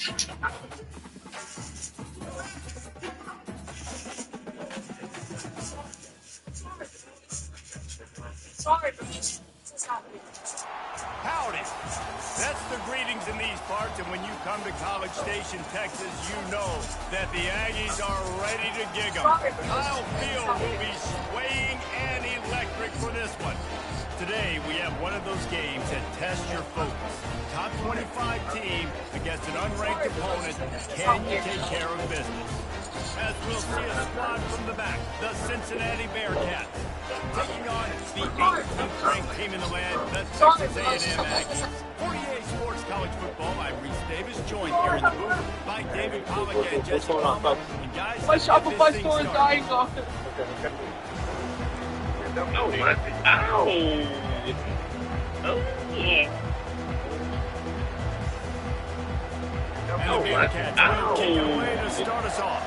Sorry, but this is not me. Howdy. That's the greetings in these parts, and when you come to College Station, Texas, you know that the Aggies are ready to gig 'em. Kyle Field will be swaying and electric for this one. Today, we have one of those games that test your focus. Top 25 team against an unranked opponent. Can you take care of business? As we'll see a squad from the back, the Cincinnati Bearcats, taking on the 18th ranked team in the land, the Texas A&M Aggies. 48 Sports College Football. I'm Reese Davis, joined here in the booth by David Pollock and Jesse Palmer. And guys, My Shopify store is dying off. Oh, yeah. And the Bearcats will kick it away to start us off.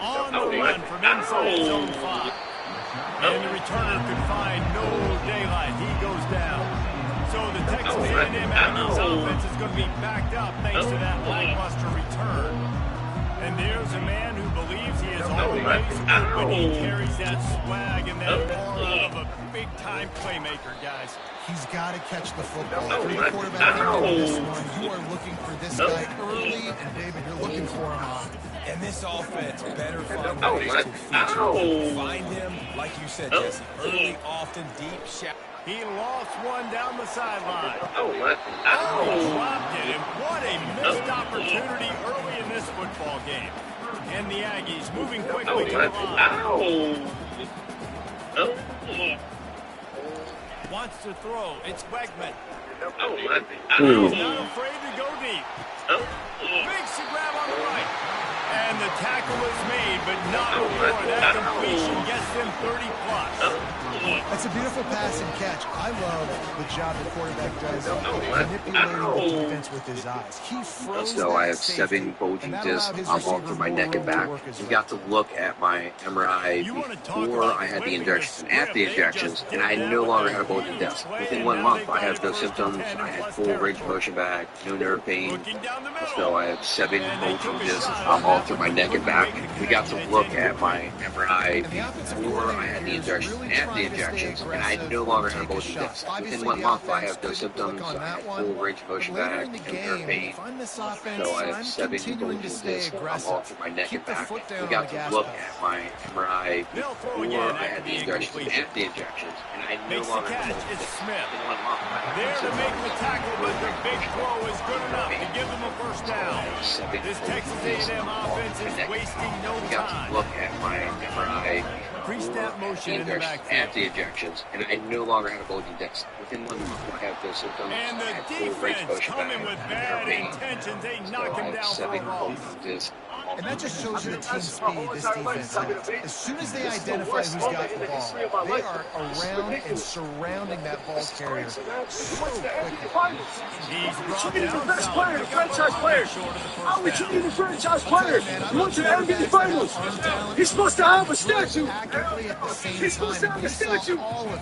On the run from inside zone 5. And the returner could find no daylight. He goes down. So the Texas A&M Aggies offense is going to be backed up thanks to that lackluster return. And there's a man who believes he is always open. He carries that swag and that aura of a big-time playmaker, guys. He's got to catch the football. If you're the quarterback in this one, you are looking for this guy early, and David, you're looking for him on. And this offense better find ways to feature. Find him, like you said, Jesse, early, often, deep shot. He lost one down the sideline. He dropped it, and what a missed opportunity early in this football game. And the Aggies moving quickly to the line. Wants to throw. It's Wegman. He's not afraid to go deep. Makes the grab on the right. And the tackle is made, but not before that completion gets them 30+. That's a beautiful pass and catch. I love the job the quarterback does manipulating the defense with his eyes. He froze. So I have 7 bulging discs on both of my neck and back. We got to look at my MRI before I had the injections and after the injections, and I no longer had a bulging disc. Within 1 month, I had no symptoms. I had full range of motion back, no nerve pain. So I have 7 bulging discs on both of my neck and back. We got to look at my MRI before I had the injections and after the injections, and I no longer had a bulging disc. Within 1 month, I have no symptoms. I had full range of motion back, no nerve pain. So I have 7 bulging discs on both of my neck and back. We got to look at my MRI before I had the injections and after the injections, and I no longer had a bulging disc. Within 1 month, I had There to make the tackle, but the big throw is good enough to give them a first down. This Texas A&M offense is wasting no We got time. to look at my MRI Pre-snap motion in the backfield. after the injections, and I no longer had a bulging disc. Within 1 month, I have those symptoms. And I the had full range of defense motion coming back, with no bad pain. intentions. They So knock I him have down for a 7 loss. bulging discs. And that just shows you the team speed this defense has. As soon as they identify who's got the ball, they are around and surrounding that ball carrier so quickly. He's brought Treated the down best solid. player, the franchise player. How we treating the franchise player? He went to the NBA Finals. He's supposed to have a statue. He's supposed to have a statue. All of it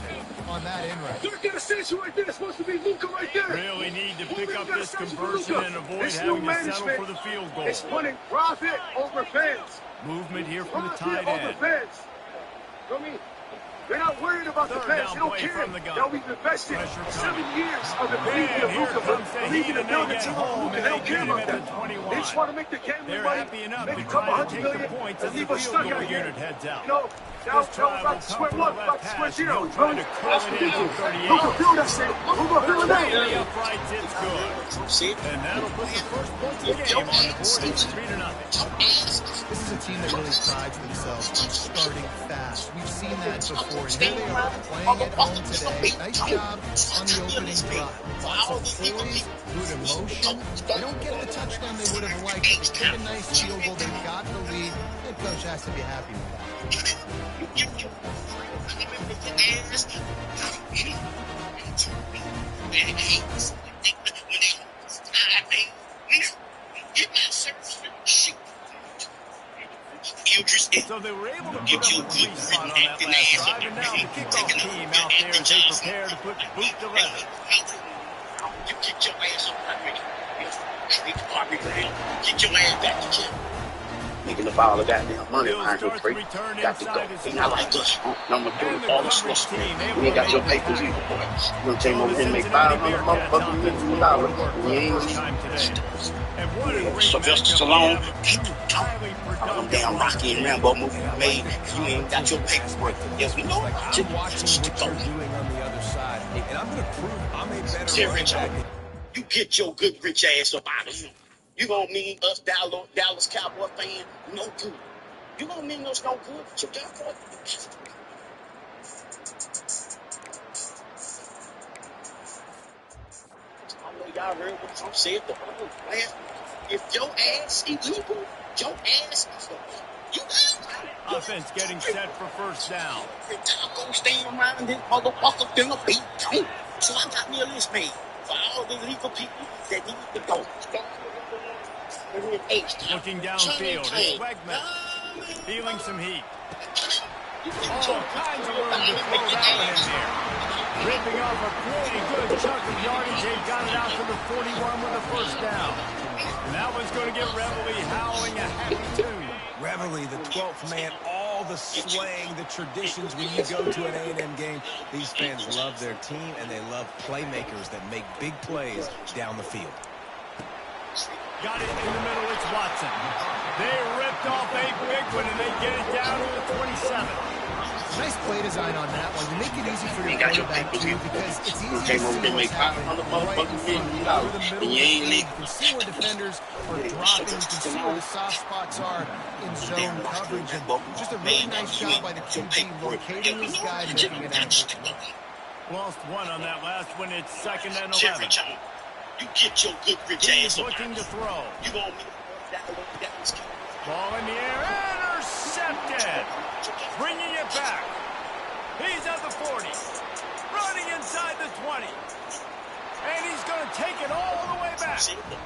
on that in right. Look at a statue right there. It's supposed to be Luka right there. Really need to pick up this conversion and avoid It's new having to settle management. for the field goal. It's putting profit over fans. Movement here from the Profit tight over end. fans. You know what I mean? They're not worried about the Third fans. down They don't play care. from the gun. Now we've invested Pressure 7 coming. years of the believing And in here Luka, comes the believing heat, in and they building get team home, on Luka. and They don't they care get him about at that. the 21. They just want to make the gambling They're money, happy enough make to a try couple to hundred take the million, points and as the leave us field stuck goal out here. unit heads out. You know, now This we're drive back will to come square from one, the back left to square hash. zero. He'll try to curl That's it what in they from do. 38. Who gonna fill that shit? Who gonna fill it The out? uprights, it's good. And that'll put the first points of the game on the board. It's 3-0. This is a team that really prides themselves on starting fast. We've seen that before, and here they are playing at home today. Nice job on the opening drive. Lots of poise, good emotion. They don't get the touchdown they would have liked, but they get a nice field goal. They got the lead. The coach has to be happy with that. So they were able to put up a 3 spot on that last drive, and now the kickoff team out there as they prepare to put boot to leather. Get your ass back to jail. Making the ball of goddamn money behind your break. Got to go. Ain't not like us. Number 3, all the slush. You ain't got your papers either, boy. You gonna take over here and make $500 motherfucking $1 million. And you ain't leaving. Sylvester Stallone. All them damn Rocky and Rambo movies you made. You ain't got your paperwork. Yeah, we know. I'm watching what you're doing on the other side, and I'm gonna prove I'm a better running back. You get your good rich ass up out of here. You gonna mean us Dallas Cowboy fan no good. You gonna mean us no good? So therefore, I know y'all heard what Trump said. The other last, if your ass illegal, your ass is illegal. You offense getting set for first down. I'm gonna stay around this motherfucker finna be gone. So I got me a list made for all the illegal people that need to go. Looking downfield, it's Wegman, feeling some heat. All kinds of room to throw that one in there. Ripping off a pretty good chunk of yardage. They got it out to the 41 with a first down. And that one's going to get Reveille howling a happy tune. Reveille, the 12th man, all the slang, the traditions when you go to an A&M game. These fans love their team, and they love playmakers that make big plays down the field. Got it in the middle, it's Watson. They ripped off a big one, and they get it down to the 27. Nice play design on that one. You make it easy for your quarterback, too, because it's easy to see what's happening right in front of you. Over the middle of the field, you can see where defenders are dropping. You can see where the soft spots are in zone coverage. And just a really nice job by the QB locating this guy and making it accurate. Lost one on that last one. It's 2nd and 11. You get your good rich ass up. Looking to throw. You gonna be ball in the air, intercepted. Bringing it back. He's at the 40. Running inside the 20. And he's going to take it all the way back.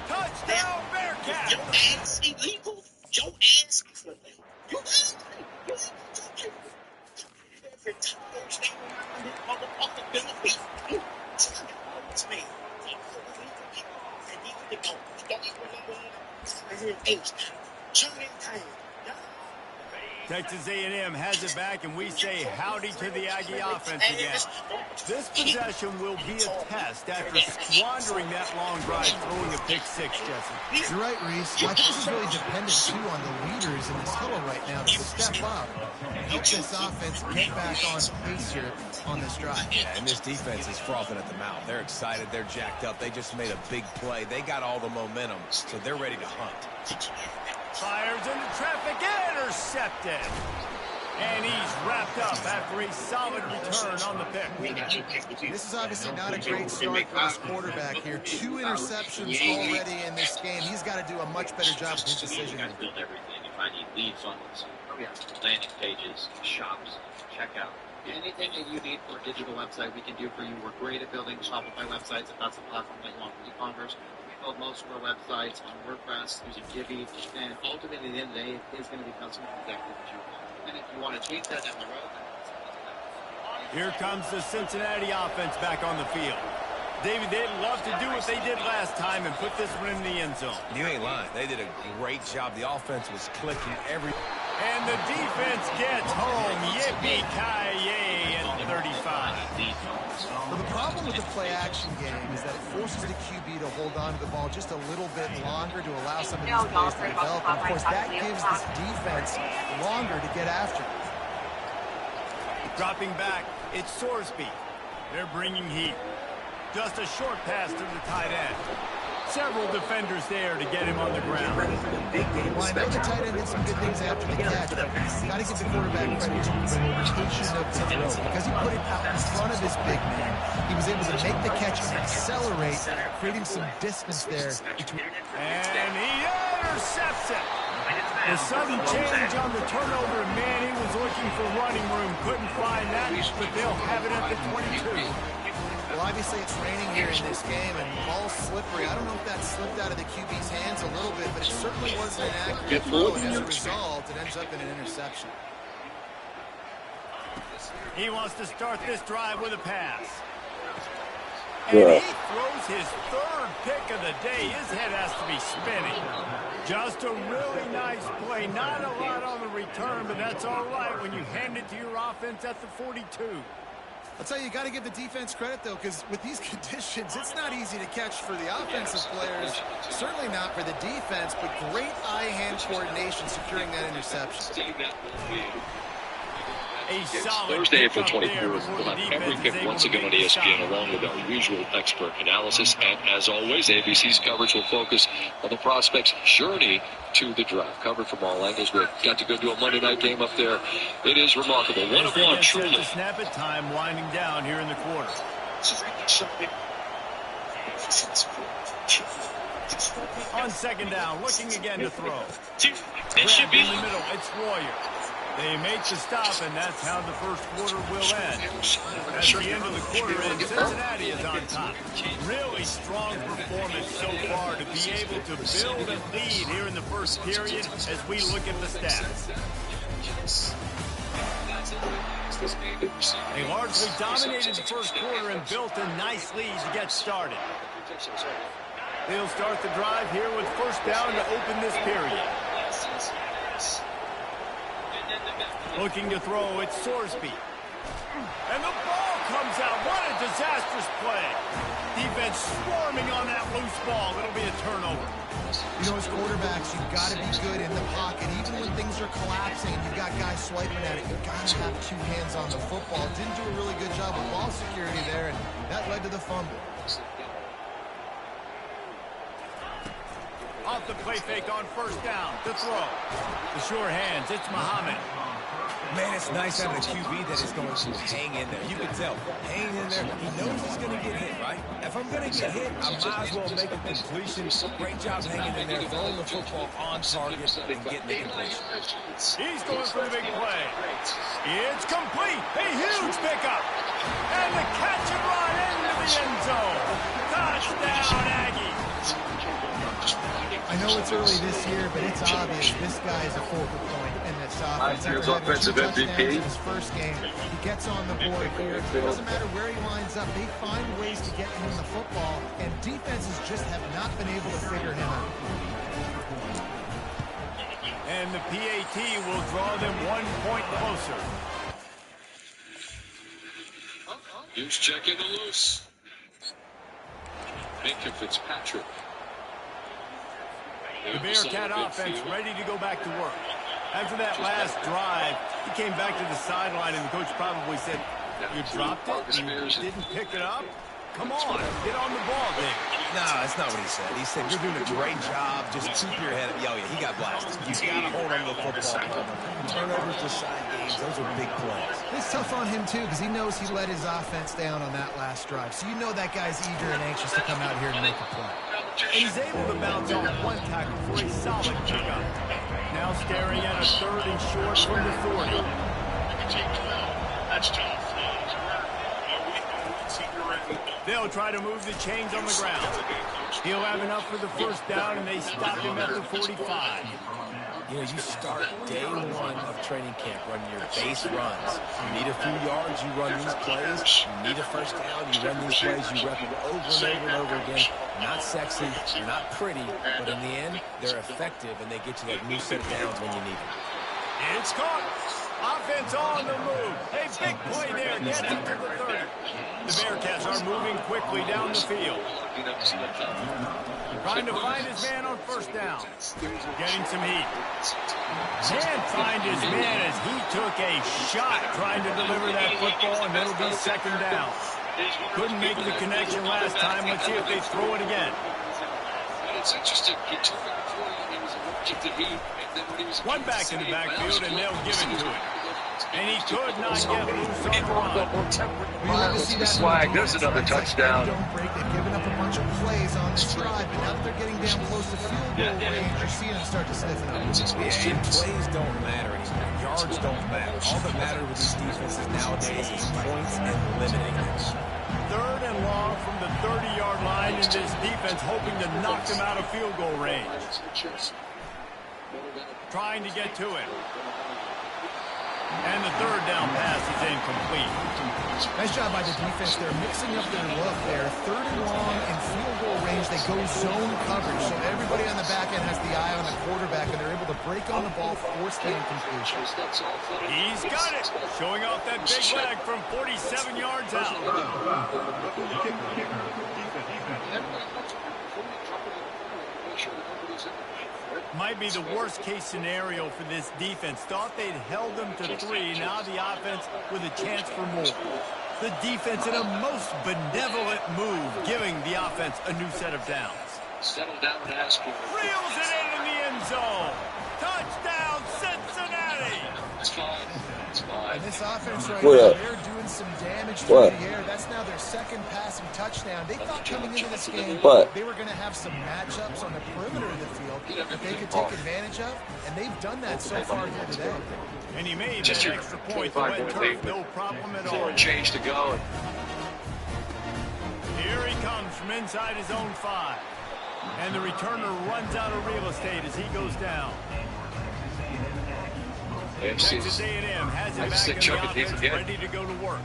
Touchdown, Bearcats. Your ass illegal. Your ass illegal. You every time you stay around this motherfucker gonna be it's me. Texas A&M has it back, and we say howdy to the Aggie offense again. This possession will be a test after squandering that long drive, throwing a pick six, Jesse. You're right, Reese. I think this is really dependent, too, on the leaders in this huddle right now to step up and help this offense get back on pace here on this drive. Yeah, and this defense is frothing at the mouth. They're excited. They're jacked up. They just made a big play. They got all the momentum, so they're ready to hunt. Fires into traffic, intercepted. And he's wrapped up after a solid return on the pick. This is obviously not a great start for this quarterback here. 2 interceptions already in this game. He's got to do a much better job with his decision. Build everything. If I need lead funnels, landing pages, shops, checkout, anything that you need for a digital website, we can do for you. We're great at building Shopify websites. If that's a platform that you want for e-commerce, build most of our websites on WordPress using Gibby, and ultimately, at the end of the day, it is going to become something exactly what you want. And if you want to change that down the road, here comes the Cincinnati offense back on the field. David, they'd love to do what they did last time and put this one in the end zone. You ain't lying. They did a great job. The offense was clicking every... And the defense gets home. Yippee-ki-yay at 35. Well, the problem with the play-action game is that it forces the QB to hold on to the ball just a little bit longer to allow some of these plays to develop. And, of course, that gives this defense longer to get after. Dropping back, it's Sorsby. They're bringing heat. Just a short pass to the tight end. Several defenders there to get him on the ground. Well, I know the tight end did some good things after the catch, but got to give the quarterback credit to the rotation of the throw. Because he put it out in front of this big man, he was able to make the catch and accelerate, creating some distance there. And he intercepts it. The sudden change on the turnover, and man, he was looking for running room. Couldn't find that, but they'll have it at the 22. Well, obviously it's raining here in this game, and the ball's slippery. I don't know if that slipped out of the QB's hands a little bit, but it certainly wasn't an accurate throw, and as a result, it ends up in an interception. He wants to start this drive with a pass. And he throws his third pick of the day. His head has to be spinning. Just a really nice play. Not a lot on the return, but that's all right when you hand it to your offense at the 42. I'll tell you got to give the defense credit, though, because with these conditions, it's not easy to catch for the offensive players. Certainly not for the defense, but great eye-hand coordination securing that interception. Thursday, April 24th, we'll have every pick once again on ESPN, along with our usual expert analysis. And as always, ABC's coverage will focus on the prospects' journey to the draft. Covered from all angles. We got to go to a Monday night game up there. It is remarkable. One of one, truly. Snap at time winding down here in the quarter. On second down, looking again to throw. It should be in the middle. It's Warrior. They make the stop, and that's how the first quarter will end. At the end of the quarter, and Cincinnati is on top. Really strong performance so far to be able to build a lead here in the first period as we look at the stats. They largely dominated the first quarter and built a nice lead to get started. They'll start the drive here with first down to open this period. Looking to throw, it's Sorsby. And the ball comes out. What a disastrous play. Defense swarming on that loose ball. It'll be a turnover. You know, as quarterbacks, you've got to be good in the pocket. Even when things are collapsing and you've got guys swiping at it, you've got to have two hands on the football. Didn't do a really good job with ball security there, and that led to the fumble. Off the play fake on first down. To throw. The sure hands. It's Muhammad. Man, it's nice having a QB that is going to hang in there. You can tell. Hang in there. He knows he's going to get hit, right? If I'm going to get hit, I might as well make a completion. Great job hanging in there, throwing the football on target and getting the completion. He's going for the big play. It's complete. A huge pickup. And the catch and run into the end zone. Touchdown, Aggies. I know it's early this year, but it's obvious this guy is a focal point in this offense. Last year's offensive MVP. His first game, he gets on the board here. It doesn't matter where he lines up. They find ways to get him the football, and defenses just have not been able to figure him out. And the PAT will draw them 1 point closer. Here's checking the loose. Minka Fitzpatrick. The Bearcat offense ready to go back to work. After that last drive, he came back to the sideline, and the coach probably said, you dropped it? You didn't pick it up? Come on, get on the ball, Dave. No, that's not what he said. He said, you're doing a great job. Just keep your head up. Yeah, he got blasted. You got to hold on to the football. Turnovers decide games. Those are big plays. It's tough on him, too, because he knows he let his offense down on that last drive. So you know that guy's eager and anxious to come out here and make a play. And he's able to bounce off one tackle for a solid pickup. Now staring at a third and short from the 40. That's tough. They'll try to move the chains on the ground. He'll have enough for the first down, and they stop him at the 45. You know, you start day one of training camp running your base runs. You need a few yards, you run these plays. You need a first down, you run these plays. You rep them over and over and over again. Not sexy, they're not pretty, but in the end, they're effective, and they get you that new set of downs when you need them. It's caught. Offense on the move. A big play there. Gets it to the 30. The Bearcats are moving quickly down the field. Trying to find his man on first down. Getting some heat. Can't find his man as he took a shot trying to deliver that football, and it'll be second down. Couldn't make the connection last time. Let's see if they throw it again. It's interesting. He took it before he was allergic to heat. One back in the backfield, and they'll give it to him. And he could not get loose on the run. Flag. There's another touchdown. Don't break. They've given up a bunch of plays on this drive, but now that they're getting down close to field goal range, you're seeing them start to stiffen up. Yeah, and plays don't matter anymore. Yards don't matter. All that matters with these defenses nowadays is points and limiting them. Third and long from the 30-yard line, and this defense hoping to knock them out of field goal range. Trying to get to it. And the third down pass is incomplete. Nice job by the defense. They're mixing up their look there. 3rd and long in field goal range. They go zone coverage. So everybody on the back end has the eye on the quarterback, and they're able to break on the ball, force the incompletion. He's got it. Showing off that big leg from 47 yards out. Might be the worst case scenario for this defense. Thought they'd held them to 3. Now the offense with a chance for more. The defense in a most benevolent move, giving the offense a new set of downs. Settle down and ask for it. Reels it in the end zone. Touchdown, Cincinnati. It's fine. It's fine. And this offense right now, they're doing some damage through the air. That's now their 2nd passing touchdown. They thought coming into this game they were going to have some matchups on the perimeter of the field that they could take advantage of, and they've done that so far here today. And he made that extra point to win turf, no problem at all. Change to go. Here he comes from inside his own 5. And the returner runs out of real estate as he goes down. Texas A&M has it back in the offense, ready to go to work.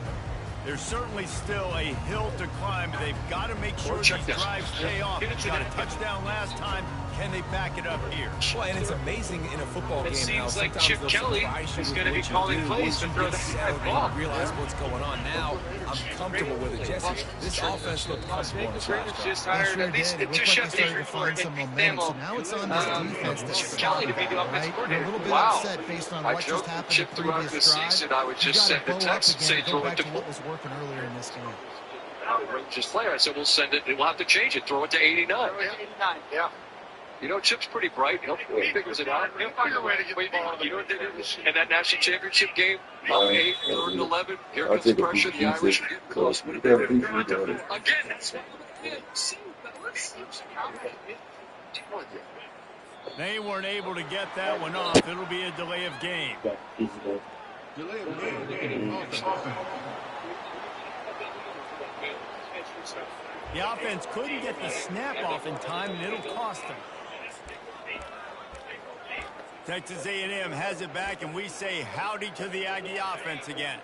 There's certainly still a hill to climb, but they've got to make sure these drives pay off. Got a touchdown last time. Can they back it up here? Well, and it's amazing in a football game. It seems like sometimes Chip Kelly is going to be calling plays to throw that ball. Realize what's going on now. I'm comfortable with it, Jesse. This offense looked comfortable in the last Just They hired sure at least did. It two looked like chefs they started to find some momentum. So now it's on this defense to Chip Kelly to be the offensive right? coordinator. You're a little bit Wow. upset based on I what just joked happened Chip in throughout previous the drive. season. I would just send a text and say throw it to what was working earlier in this game. just player. I said we'll send it. We'll have to change it. Throw it to 89. 89, yeah. You know, Chip's pretty bright. He figures it out. He'll find a way to get the ball. You know what they did in that national championship game? 8, 3rd and 11. Here comes the pressure. The Irish are getting close. Again, that's what They weren't able to get that one off. It'll be a delay of game. The offense couldn't get the snap off in time, and it'll cost them. Texas A&M has it back, and we say howdy to the Aggie offense again.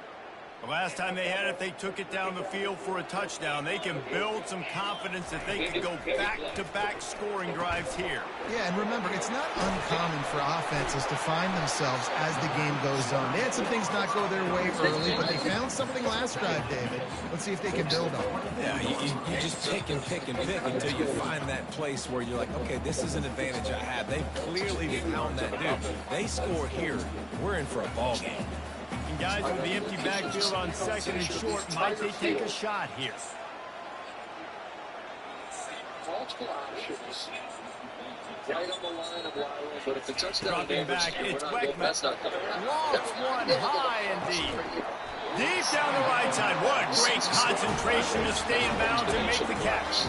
The last time they had it, they took it down the field for a touchdown. They can build some confidence that they can go back-to-back scoring drives here. Yeah, and remember, it's not uncommon for offenses to find themselves as the game goes on. They had some things not go their way early, but they found something last drive, David. Let's see if they can build on it. Yeah, you just pick and pick and pick until you find that place where you're like, okay, this is an advantage I have. They've clearly found that dude. They score here, we're in for a ball game. And guys, with the empty backfield on 2nd and short, might they take a shot here? Right on the line of Wyoming, but if the touchdown Dropping back, it's Weckman. Launch one high and deep. Deep down the right side. What great concentration to stay in bounds and make the catch.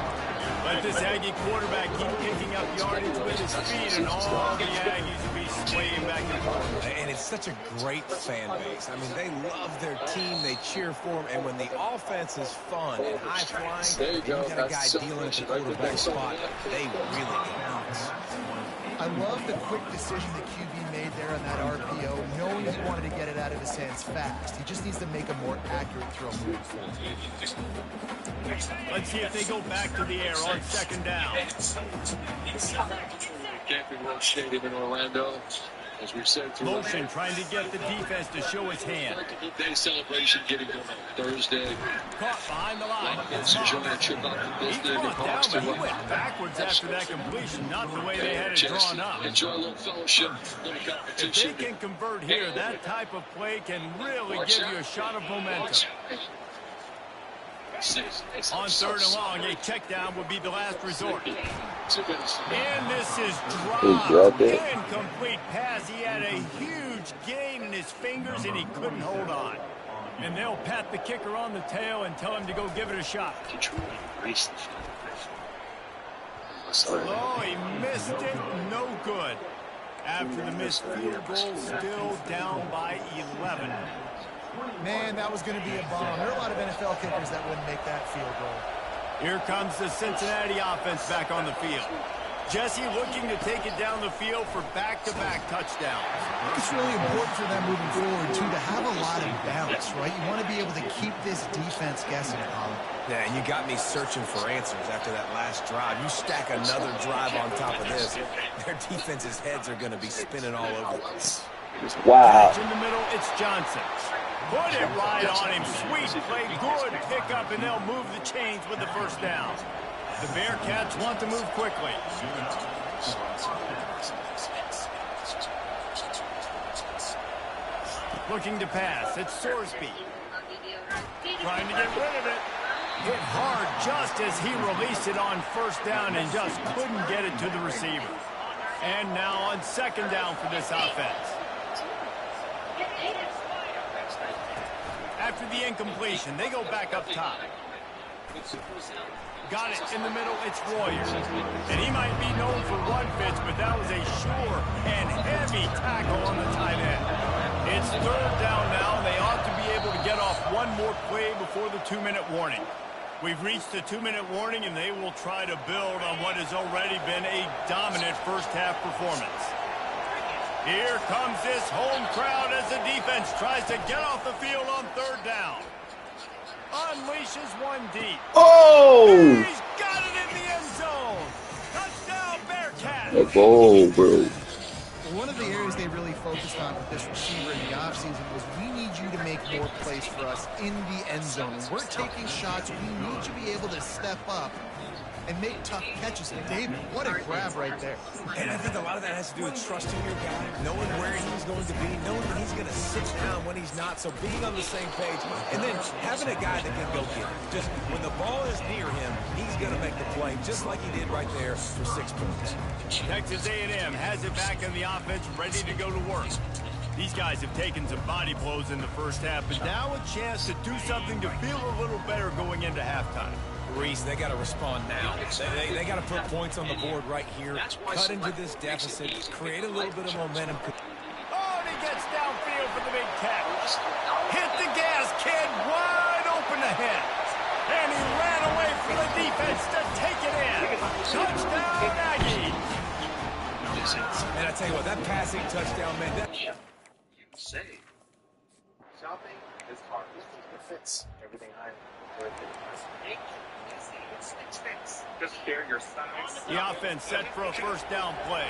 Let this Aggie quarterback keep picking up yardage with his feet, and all the Aggies will be swaying back and forth. And it's such a great fan base. I mean, they love their team. They cheer for them. And when the offense is fun and high-flying, and you got a guy dealing at the quarterback spot, they really count. I love the quick decision the QB made there on that RPO, knowing he wanted to get it out of his hands fast. He just needs to make a more accurate throw moving forward. Let's see if they go back to the air on 2nd down. Camping World Stadium in Orlando. As we've said through Motion trying to get the defense to show his hand. Day celebration getting going on Thursday. Caught behind the line. It's a giant trip out to He Thursday. caught down, but he went backwards after that completion, not the way they had it drawn up. Enjoy a little fellowship, little If they competition. can convert here, that type of play can really give you a shot of momentum. On 3rd and long, a check down would be the last resort. And this is dropped. Incomplete pass. He had a huge gain in his fingers, and he couldn't hold on. And they'll pat the kicker on the tail and tell him to go give it a shot. Oh, he missed it. No good. After the missed field goal, still down by 11. Man, that was going to be a bomb. There are a lot of NFL kickers that wouldn't make that field goal. Here comes the Cincinnati offense back on the field. Jesse looking to take it down the field for back-to-back touchdowns. It's really important for them moving forward, too, to have a lot of balance, right? You want to be able to keep this defense guessing, Colin. Yeah, and you got me searching for answers after that last drive. You stack another drive on top of this, their defense's heads are going to be spinning all over. Wow. In the middle, it's Johnson. Put it right on him. Sweet play, good pickup, and they'll move the chains with the first down. The Bearcats want to move quickly. Looking to pass. It's Sorsby. Trying to get rid of it. Hit hard just as he released it on first down and just couldn't get it to the receiver. And now on second down for this offense. After the incompletion, they go back up top. Got it in the middle, it's Royer. And he might be known for run fits, but that was a sure and heavy tackle on the tight end. It's third down now. They ought to be able to get off one more play before the 2-minute warning. We've reached the 2-minute warning, and they will try to build on what has already been a dominant first-half performance. Here comes this home crowd as the defense tries to get off the field on third down. Unleashes one deep. Oh! He's got it in the end zone. Touchdown, Bearcats. Let's go, bro. One of the areas they really focused on with this receiver in the offseason was we need you to make more plays for us in the end zone. When we're taking shots, we need to be able to step up and make tough catches. And David, what a grab right there. And I think a lot of that has to do with trusting your guy, knowing where he's going to be, knowing that he's going to sit down when he's not, so being on the same page, and then having a guy that can go get it. Just when the ball is near him, he's going to make the play, just like he did right there for 6 points. Texas A&M has it back in the offense, ready to go to work. These guys have taken some body blows in the first half, but now a chance to do something to feel a little better going into halftime. Reese, they got to respond now. They got to put points on the board right here, cut into this deficit, create a little bit of momentum. Oh, and he gets downfield for the big catch. Hit the gas, kid, wide open ahead. And he ran away from the defense to take it in. Touchdown, Aggie. And I tell you what, that passing touchdown, man, that... Say, shopping is hard. It fits everything I worth it. Just share your size. The offense set for a first down play.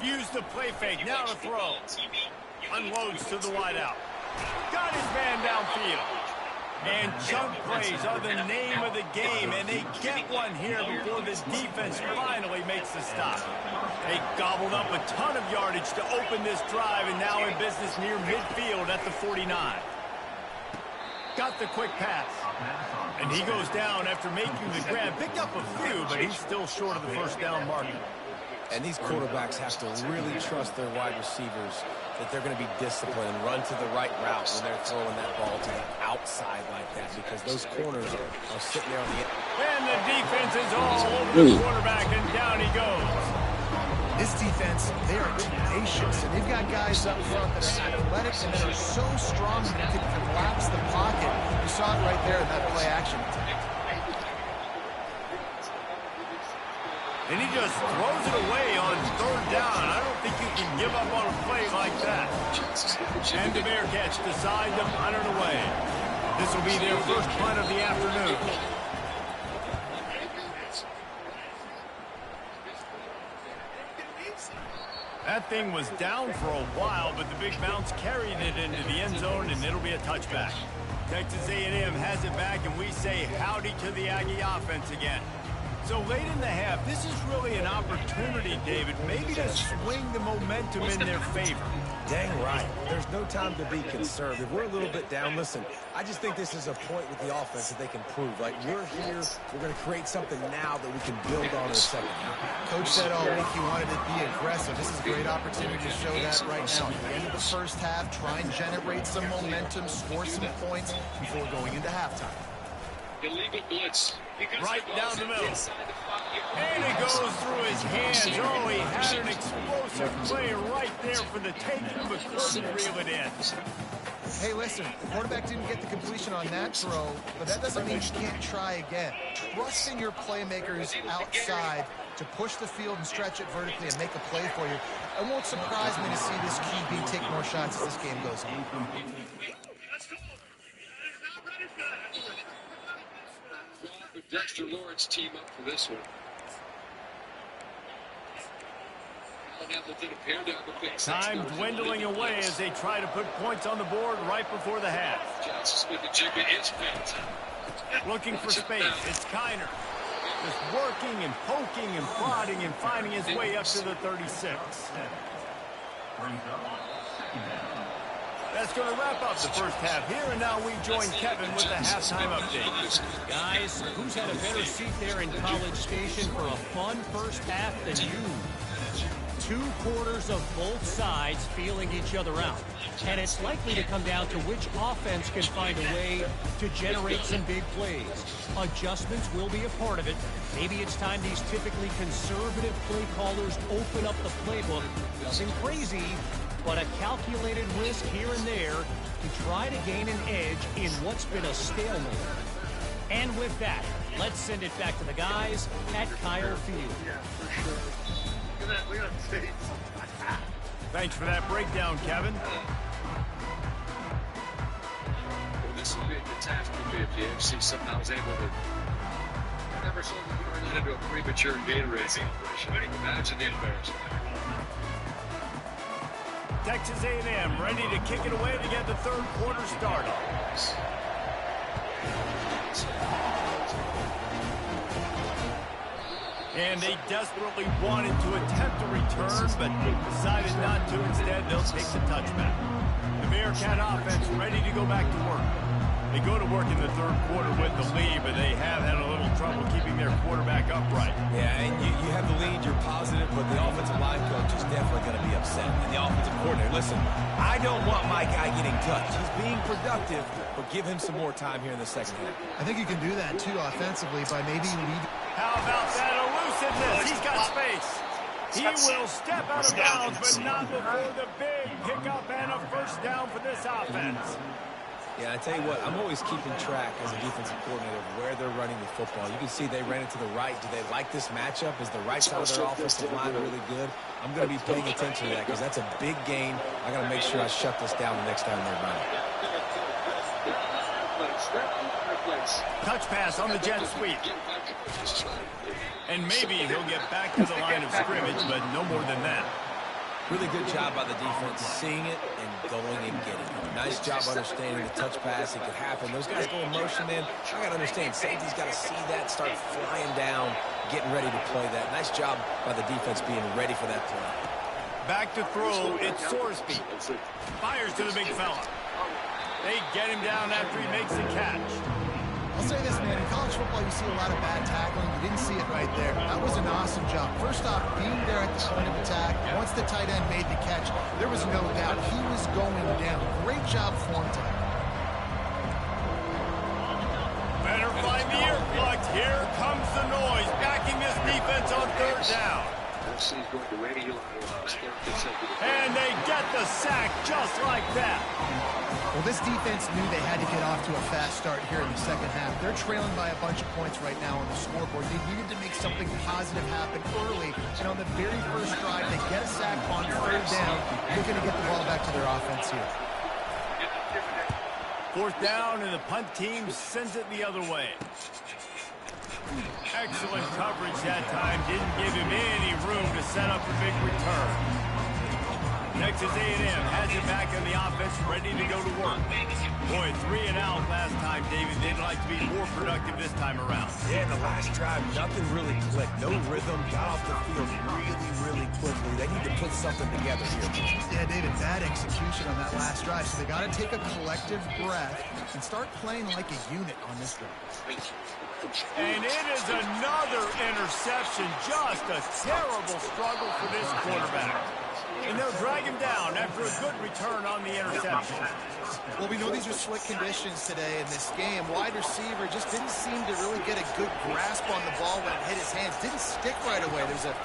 Use the play fake, now to throw. Unloads to the wideout. Got his man downfield. And chunk plays are the name of the game, and they get one here before this defense finally makes the stop. They gobbled up a ton of yardage to open this drive, and now in business near midfield at the 49. Got the quick pass. And he goes down after making the grab. Picked up a few, but he's still short of the first down marker. And these quarterbacks have to really trust their wide receivers that they're going to be disciplined and run to the right route when they're throwing that ball to the outside like that, because those corners are sitting there on the end. And the defense is all over the quarterback, and down he goes. This defense, they are tenacious, and they've got guys up front that are athletic and that are so strong that they can collapse the pocket. You saw it right there in that play action. And he just throws it away on third down. I don't think you can give up on a play like that. And the Bearcats decide to punt it away. This will be their first punt of the afternoon. That thing was down for a while, but the big bounce carried it into the end zone, and it'll be a touchback. Texas A&M has it back, and we say howdy to the Aggie offense again. So late in the half, this is really an opportunity, David, maybe to swing the momentum in their favor. Dang right. There's no time to be conservative. We're a little bit down. Listen, I just think this is a point with the offense that they can prove. Like, we're here, we're going to create something now that we can build on in the second half. Coach said all week he wanted to be aggressive. This is a great opportunity to show that right now. At the end of the first half, try and generate some momentum, score some points before going into halftime. Illegal blitz. Right down the middle. And it goes through his hands. Oh, he had an explosive play right there for the taking, but couldn't reel it in. Hey, listen, the quarterback didn't get the completion on that throw, but that doesn't mean you can't try again. Trust in your playmakers outside to push the field and stretch it vertically and make a play for you. It won't surprise me to see this QB take more shots as this game goes on. Dexter Lawrence team up for this one. Time dwindling away as they try to put points on the board right before the half. Johnson Smith and Jigba is fantastic. Looking for space. It's Kiner. Just working and poking and prodding and finding his way up to the 36. That's going to wrap up the first half here, and now we join Kevin with the halftime update. Guys, who's had a better seat there in College Station for a fun first half than you? 2 quarters of both sides feeling each other out. And it's likely to come down to which offense can find a way to generate some big plays. Adjustments will be a part of it. Maybe it's time these typically conservative play callers open up the playbook. Nothing crazy, but a calculated risk here and there to try to gain an edge in what's been a stalemate. And with that, let's send it back to the guys at Kyle Field. Yeah, for sure. Thanks for that breakdown, Kevin. Well, this would be a catastrophe if the AFC somehow was able to never saw the turn that into a premature Gatorade celebration. Imagine the embarrassment. Texas A&M ready to kick it away to get the third quarter started. And they desperately wanted to attempt a return, but decided not to. Instead, they'll take the touchback. The Bearcat offense ready to go back to work. They go to work in the third quarter with the lead, but they have had a little trouble keeping their quarterback upright. Yeah, and you have the lead, you're positive, but the offensive line coach is definitely going to be upset. And the offensive coordinator, listen, I don't want my guy getting touched. He's being productive, but give him some more time here in the second half. I think you can do that, too, offensively by maybe leading. How about that elusiveness? He's got space. He will step out of bounds, but not before the big pickup and a first down for this offense. Yeah, I tell you what, I'm always keeping track as a defensive coordinator of where they're running the football. You can see they ran it to the right. Do they like this matchup? Is the right side of their offensive line really good? I'm going to be paying attention to that because that's a big gain. I got to make sure I shut this down the next time they run it. Touch pass on the jet sweep. And maybe he'll get back to the line of scrimmage, but no more than that. Really good job by the defense, seeing it and going and getting it. Nice job understanding the touch pass. It could happen. Those guys go in motion, man. I got to understand, safety's got to see that, start flying down, getting ready to play that. Nice job by the defense being ready for that play. Back to throw, it's Sorsby. Fires to the big fella. They get him down after he makes the catch. I'll say this, man, in college football you see a lot of bad tackling. You didn't see it right there. That was an awesome job. First off, being there at the point of attack, once the tight end made the catch, there was no doubt he was going down. Great job form time. Better find the earplugs. Here comes the noise, backing this defense on third down. And they get the sack just like that. Well, this defense knew they had to get off to a fast start here in the second half. They're trailing by a bunch of points right now on the scoreboard. They needed to make something positive happen early. And on the very first drive, they get a sack on third down. They're going to get the ball back to their offense here. Fourth down, and the punt team sends it the other way. Excellent coverage that time. Didn't give him any room to set up a big return. Texas A&M has it back in the offense, ready to go to work. Boy, 3 and out last time, David. They'd like to be more productive this time around. Yeah, the last drive, nothing really clicked. No rhythm, got off the field really quickly. They need to put something together here. Yeah, David, bad execution on that last drive. So they got to take a collective breath and start playing like a unit on this drive. And it is another interception. Just a terrible struggle for this quarterback. And they'll drag him down after a good return on the interception. Well, we know these are slick conditions today in this game. Wide receiver just didn't seem to really get a good grasp on the ball when it hit his hands. Didn't stick right away. There's a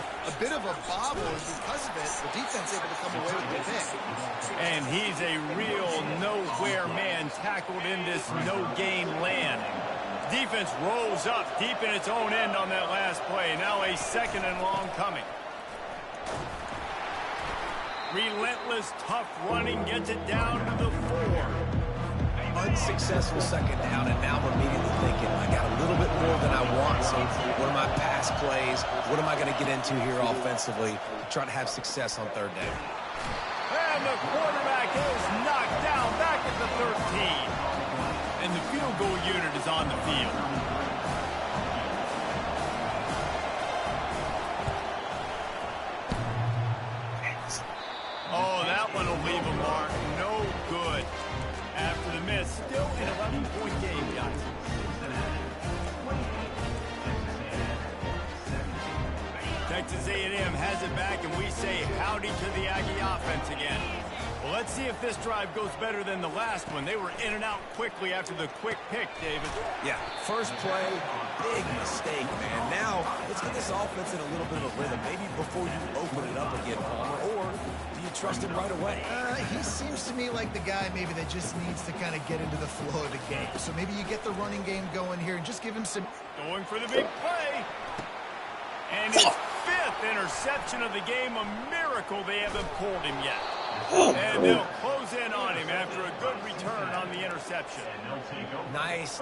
bit of a bobble, and because of it, the defense able to come away with the pick. And he's a real nowhere man tackled in this no-gain land. Defense rolls up deep in its own end on that last play. Now a 2nd and long coming. Relentless, tough running gets it down to the 4. Unsuccessful 2nd down, and now I'm immediately thinking, I got a little bit more than I want, so what are my pass plays? What am I going to get into here offensively to try to have success on 3rd down? And the quarterback is knocked down back at the 13. And the field goal unit is on the field. Oh, that one will leave a mark. No good. After the miss, still an 11-point game, guys. Texas A&M has it back, and we say howdy to the Aggie offense again. Well, let's see if this drive goes better than the last one. They were in and out quickly after the quick pick, David. Yeah, first play, big mistake, man. Now, let's get this offense in a little bit of a rhythm. Maybe before you open it up again, Palmer, or do you trust him right away? He seems to me like the guy maybe that just needs to kind of get into the flow of the game. So maybe you get the running game going here and just give him some... Going for the big play. And his 5th interception of the game, a miracle they haven't pulled him yet. And they'll close in on him after a good return on the interception. Nice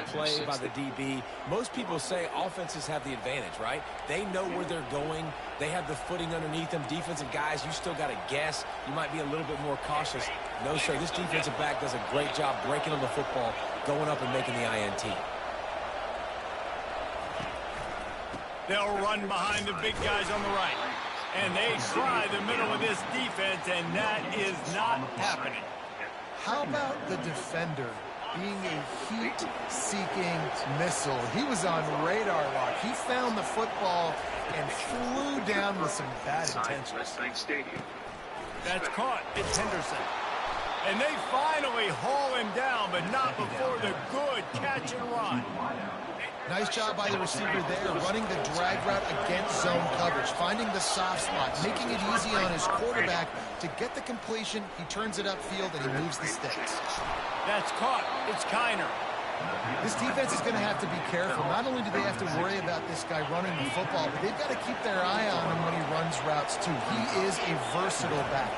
play by the DB. Most people say offenses have the advantage, right? They know where they're going. They have the footing underneath them. Defensive guys, you still got to guess. You might be a little bit more cautious. No, sir, this defensive back does a great job breaking on the football, going up and making the INT. They'll run behind the big guys on the right. And they try the middle of this defense, and that is not happening. How about the defender being a heat-seeking missile? He was on radar lock. He found the football and flew down with some bad intentions. That's caught. It's Henderson. And they finally haul him down, but not before the good catch and run. Nice job by the receiver there, running the drag route against zone coverage, finding the soft spot, making it easy on his quarterback to get the completion. He turns it upfield, and he moves the sticks. That's caught. It's Kiner. This defense is going to have to be careful. Not only do they have to worry about this guy running the football, but they've got to keep their eye on him when he runs routes, too. He is a versatile back.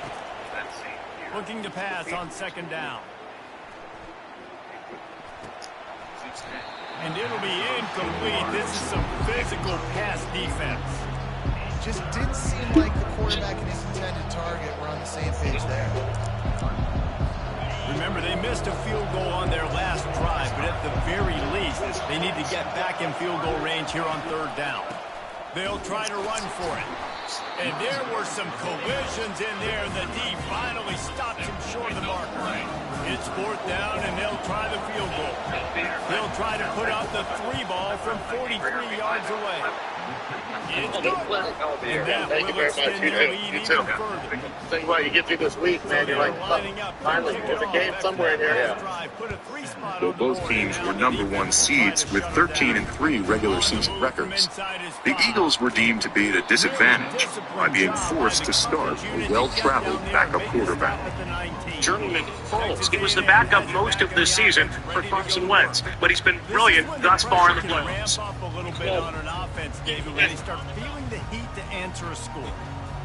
Looking to pass on 2nd down. And it'll be incomplete. This is some physical pass defense. Just didn't seem like the quarterback and his intended target were on the same page there. Remember, they missed a field goal on their last drive, but at the very least, they need to get back in field goal range here on 3rd down. They'll try to run for it. And there were some collisions in there. The D finally stops him short of the marker. It's 4th down, and they'll try the field goal. They'll try to put out the 3 ball from 43 yards away. It's good. And that will extend their lead even further. Think about it, you get through this week, man, you're like, finally, there's a game somewhere in there. Though both teams were #1 seeds with 13-3 regular season records, the Eagles were deemed to be at a disadvantage by being forced to start a well-traveled backup quarterback. Journeyman Foles. He was the backup most of the season for Carson Wentz, but he's been brilliant thus far in the playoffs. Ramp up a little bit on an offense, David, when they start feeling the heat to answer a score.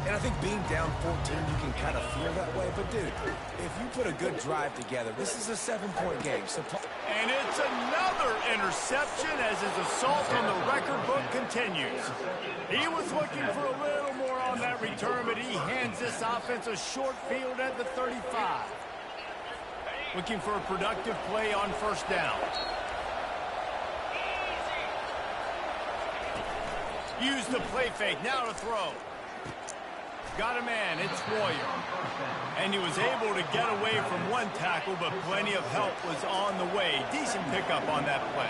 And I think being down 14, you can kind of feel that way. But, dude, if you put a good drive together, this is a 7-point game. So, and it's another interception as his assault on the record book continues. He was looking for a little more on that return, but he hands this offense a short field at the 35. Looking for a productive play on 1st down. Use the play fake. Now to throw. Got a man. It's Warrior. And he was able to get away from one tackle, but plenty of help was on the way. Decent pickup on that play.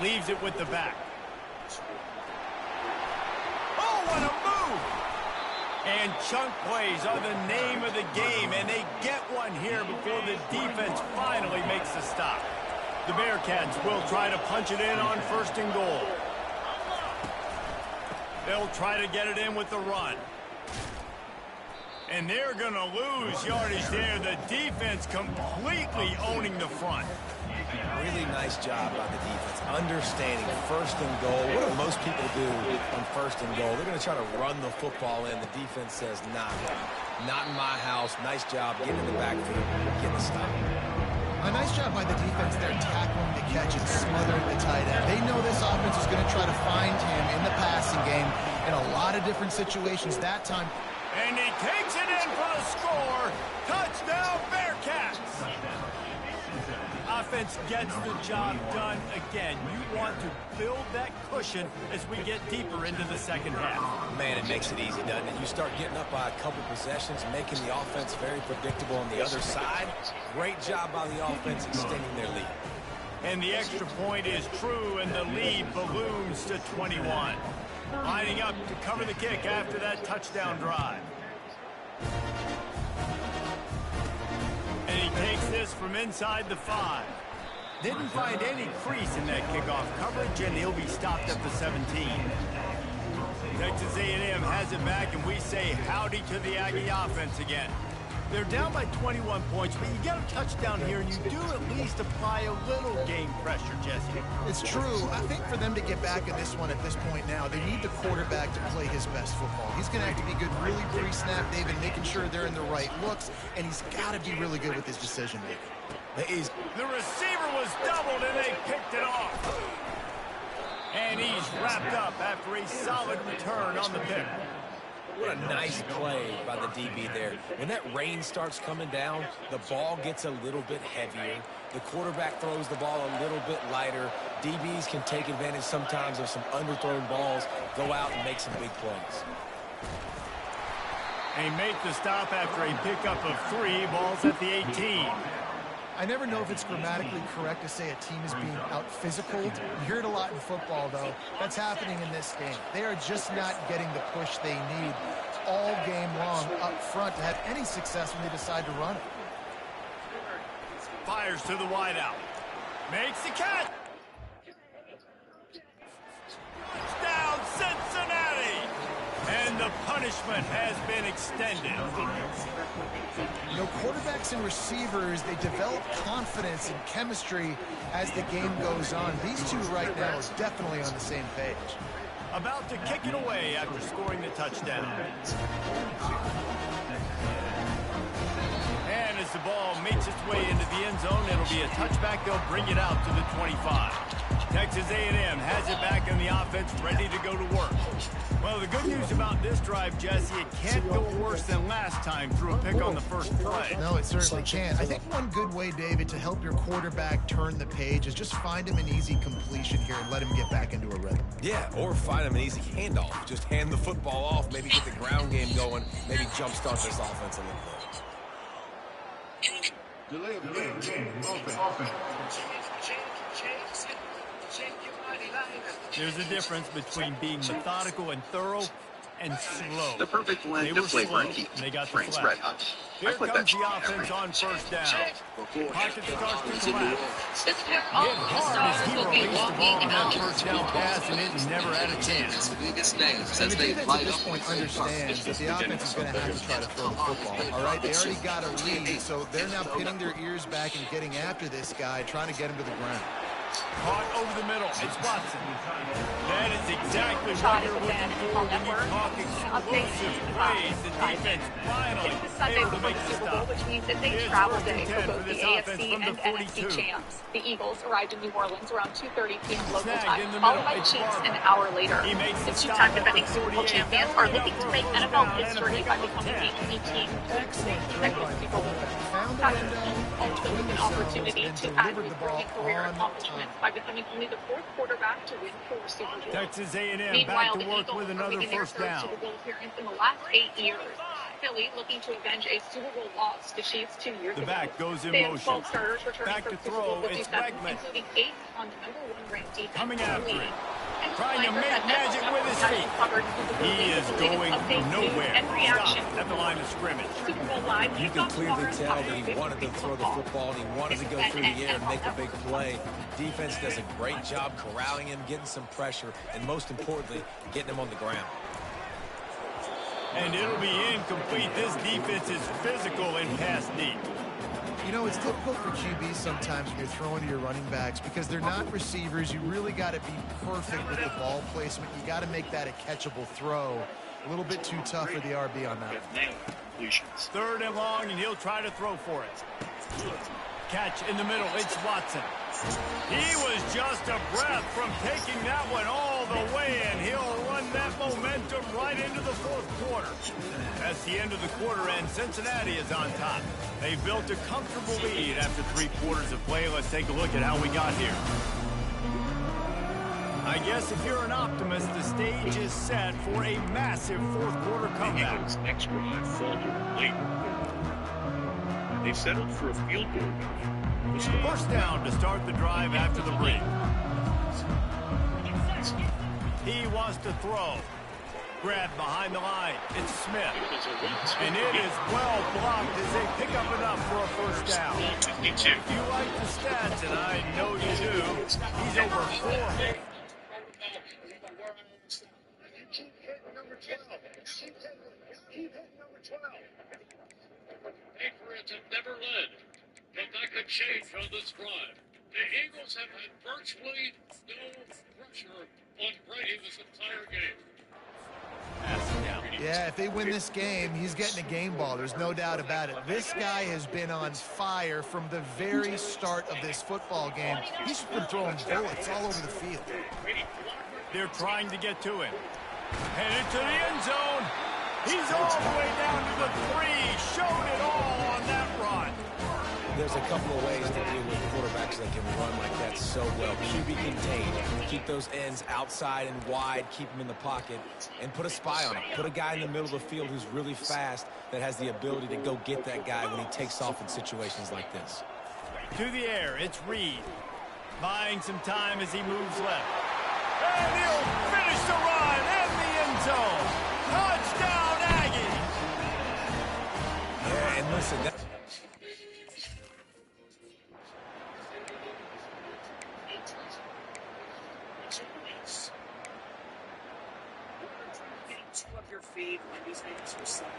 Leaves it with the back. And chunk plays are the name of the game, and they get one here before the defense finally makes the stop. The Bearcats will try to punch it in on 1st and goal. They'll try to get it in with the run. And they're going to lose yardage there. The defense completely owning the front. Really nice job by the defense, understanding 1st and goal. What do most people do on 1st and goal? They're going to try to run the football in. The defense says, nah, not in my house. Nice job getting in the backfield, getting a stop. A nice job by the defense there, tackling the catch and smothering the tight end. They know this offense is going to try to find him in the passing game in a lot of different situations. That time, and he takes it in for the score. Touchdown, Bearcats. Offense gets the job done again. You want to build that cushion as we get deeper into the 2nd half. Man, it makes it easy, doesn't it? You start getting up by a couple possessions, making the offense very predictable on the other side. Great job by the offense extending their lead. And the extra point is true, and the lead balloons to 21. Lining up to cover the kick after that touchdown drive. And he takes this from inside the 5. Didn't find any crease in that kickoff coverage, and he'll be stopped at the 17. Texas A&M has it back, and we say howdy to the Aggie offense again. They're down by 21 points, but you get a touchdown here, and you do at least apply a little game pressure, Jesse. It's true. I think for them to get back in this one at this point now, they need the quarterback to play his best football. He's going to have to be good really pre-snap, David, making sure they're in the right looks, and he's got to be really good with his decision-making. The receiver was doubled, and they picked it off. And he's wrapped up after a solid return on the pick. What a nice play by the DB there. When that rain starts coming down, the ball gets a little bit heavier. The quarterback throws the ball a little bit lighter. DBs can take advantage sometimes of some underthrown balls, go out and make some big plays. They make the stop after a pickup of 3 balls at the 18. I never know if it's grammatically correct to say a team is being out-physicaled. You hear it a lot in football, though. That's happening in this game. They are just not getting the push they need all game long up front to have any success when they decide to run it. Fires to the wideout. Makes the catch. Touchdown, Cincinnati! And the punishment has been extended. You know, quarterbacks and receivers, they develop confidence and chemistry as the game goes on. These two right now are definitely on the same page. About to kick it away after scoring the touchdown. And as the ball makes its way into the end zone, it'll be a touchback. They'll bring it out to the 25. Texas A&M has it back in the offense, ready to go to work. Well, the good news about this drive, Jesse, it can't go worse than last time through a pick on the first play. No, it certainly can't. I think one good way, David, to help your quarterback turn the page is just find him an easy completion here and let him get back into a rhythm. Yeah, or find him an easy handoff. Just hand the football off, maybe get the ground game going, maybe jumpstart this offense a little bit. Delay the game. Offense. There's a difference between being methodical and thorough and slow. The perfect blend of flavor and heat. They got the Frank's Red Hot. Here comes the offense on first down. Pocket starts to collapse. Hit hard as he released the ball on that first down pass, and it never had a chance. The defense at this point understands that the offense is going to have to try to throw the football. All right, they already got a lead, so they're now pinning their ears back and getting after this guy, trying to get him to the ground. Caught over the middle. It's Watson. That is exactly what you're looking for when you talk explosive plays. The defense finally able to make the stop. Which means it's a travel day for both the AFC and NFC champs. The Eagles arrived in New Orleans around 2:30 p.m. local time, followed by Chiefs an hour later. The two-time defending Super Bowl champions are looking to make NFL history by becoming the only team to consecutive Super Bowl. Also with an opportunity to add to his growing career accomplishments by becoming only the 4th quarterback to win 4 Super Bowls. Texas A&M Meanwhile, back to the work Eagles with are another making their first first down. Super Bowl appearance in the last 8 years. Philly looking to avenge a Super Bowl loss to Chiefs 2 years ago. The back goes in They have motion. 12 starters returning Back for to Super Bowl throw. It's 57, Wegman. including 8 on the #1 ranked defense. Coming in the after league. it. And Trying to make magic with his feet. He is going nowhere. Stop at the line of scrimmage. Super Bowl Live. You can clearly tell that he wanted to throw the football and he wanted to go through the air and make a big play. Defense does a great job corralling him, getting some pressure, and most importantly, getting him on the ground. And it'll be incomplete. This defense is physical and pass deep. You know, it's difficult for QBs sometimes when you're throwing to your running backs because they're not receivers. You really got to be perfect with the ball placement. You got to make that a catchable throw. A little bit too tough for the RB on that. 3rd and long, and he'll try to throw for it. Catch in the middle. It's Watson. He was just a breath from taking that one all the way, and he'll run that momentum right into the 4th quarter. That's the end of the quarter, and Cincinnati is on top. They've built a comfortable lead after 3 quarters of play. Let's take a look at how we got here. I guess if you're an optimist, the stage is set for a massive 4th quarter comeback. Next drive faltered late. They settled for a field goal. First down to start the drive after the break. He wants to throw. Grab behind the line. It's Smith. And it is well blocked as they pick up enough for a first down. You like the stats, and I know you do. He's over 400. Patriots have never led, but that could change on this drive. The Eagles have had virtually no pressure on Brady this entire game. Yeah, if they win this game, he's getting a game ball. There's no doubt about it. This guy has been on fire from the very start of this football game. He's been throwing bullets all over the field. They're trying to get to him. Headed to the end zone. He's all the way down to the 3. Showed it all on that run. There's a couple of ways to deal with quarterbacks that can run like that so well. QB contained. Keep those ends outside and wide. Keep them in the pocket. And put a spy on him. Put a guy in the middle of the field who's really fast that has the ability to go get that guy when he takes off in situations like this. To the air, it's Reed. Buying some time as he moves left. And he'll finish the run in the end zone. Touchdown, Aggies! Yeah, and listen, that... Of your feed when these items are selling.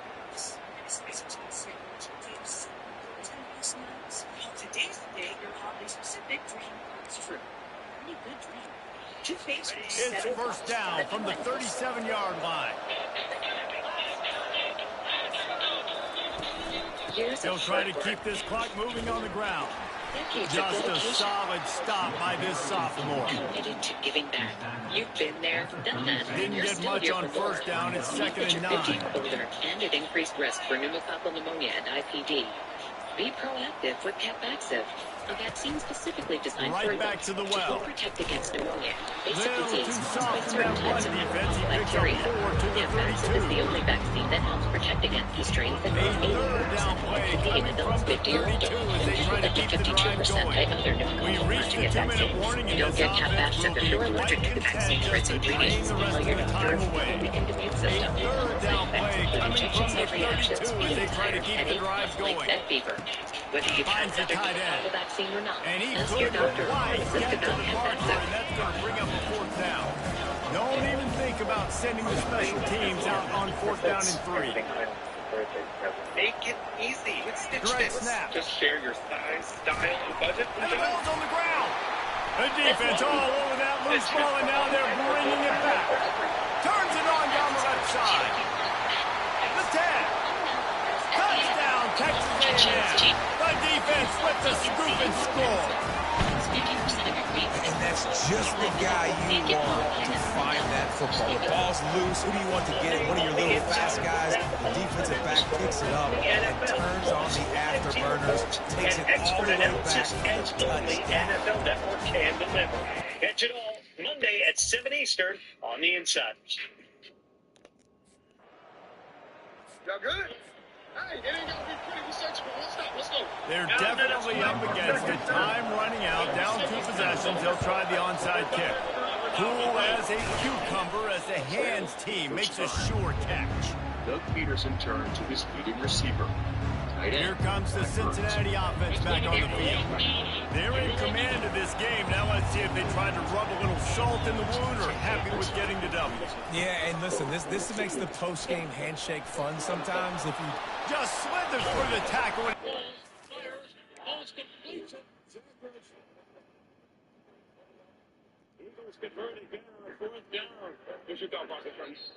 Today's the day your hobby specific dream comes true. Really good dream. It's first down from the 37-yard line. They'll try to keep this clock moving on the ground. Just a solid stop by this sophomore. Committed to giving back. You've been there, done that. Didn't get much on first down. It's 2nd and 9. And at increased risk for pneumococcal pneumonia and IPD. Be proactive with Capvaxive, a vaccine specifically designed right back to the well. To protect against pneumonia, basic Little too disease, soft in that run defense. He picks up 4 to the 32. Is the only vaccine that helps protect against the strain that A third down play coming from the 32 as they try to keep the drive going. We reached the 2-minute warning and this offense will be quite intense as they drain the rest of the time away. A third down play coming from the 32 as they try to keep the drive going. Finds the tight end. And he couldn't quite get to the marker, and that's going to bring up a 4th down. Don't even think about sending the special teams out on 4th down and 3. Make it easy with Stitch Direct Fix. snap. Just share your size, style, and budget. And the ball's on the ground. The defense all over that loose ball, and now they're bringing it back. Turns it on down the left side. The 10. Touchdown, Texas A&M. The defense with the scoop and score. And that's just the guy you want to find that football. The ball's loose. Who do you want to get it? One of your little fast guys. The defensive back picks it up and turns on the afterburners, takes it all the way back for the touchdown. NFL Network can deliver. Catch it all Monday at 7 Eastern on the Insiders. Y'all good? They're definitely up against it. Time running out. Down 2 possessions. They'll try the onside kick. Cool as a cucumber as the hands team makes a sure catch. Doug Peterson turned to his leading receiver. Here comes the Cincinnati offense back on the field. They're in command of this game. Now let's see if they try to rub a little salt in the wound or happy with getting the W. Yeah, and listen, this makes the post-game handshake fun sometimes. If you just slithers through the tackle. Eagles converting again on 4th down. Here's your dog, friends.